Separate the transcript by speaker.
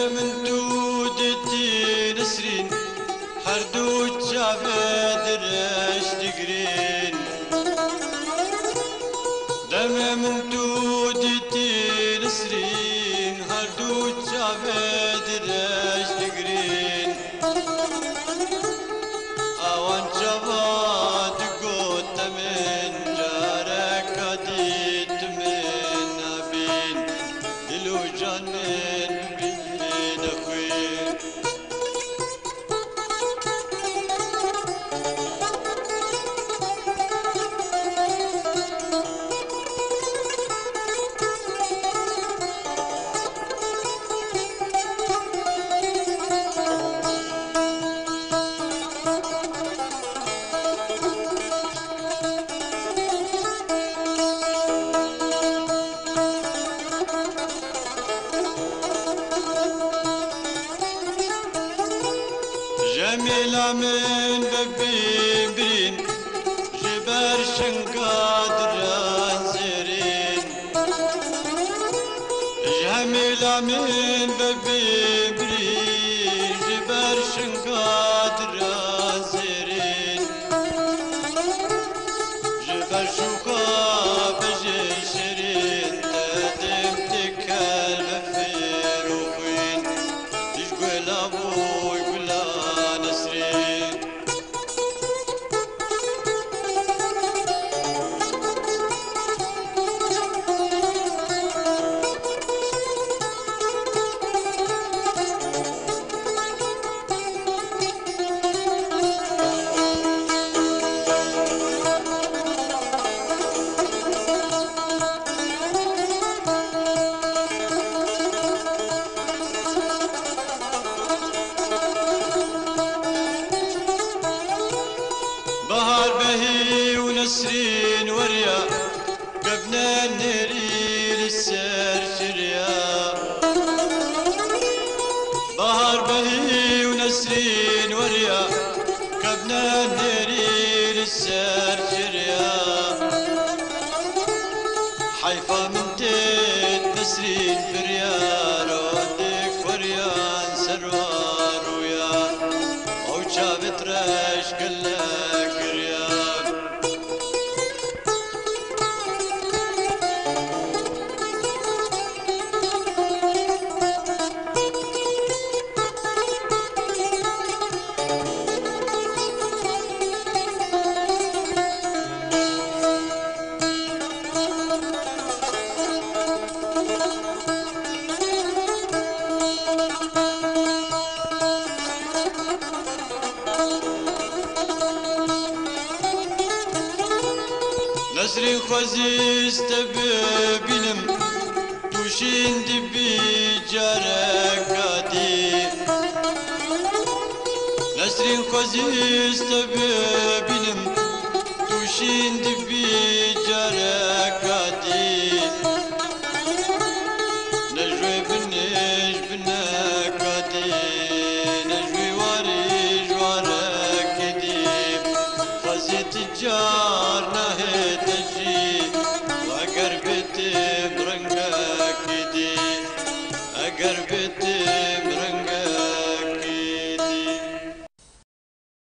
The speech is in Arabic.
Speaker 1: من دودتي نسرين حردوت شافت الرش تقرين دم من دودتي نسرين حردوت شافت الرش تقرين اوان شفات قوت من جارك هديت من نبين دلو جان من بين اخوين جميلة من ببين جبر شنقاد رانزرين جميلة من ببين جبر شنقاد رانزرين جبر شوكا بجي شرين تدم تكال بفير وخوين تشقل ابوي بهار بهي ونسرين وريا قبنا نري للسر شريا بهار بهي ونسرين وريا قبنا نري للسر شريا حيفا من تيت نسرين فريا رودك وريان سروار ويا او شابت رش كلك ريان نسرين خزيز تبينم توشين دبي جاركاتي نسرين خزيز تبينم توشين دبي جاركاتي نجوي بنج بنكاتي نجوي واري جوارك ديب خزيت الجار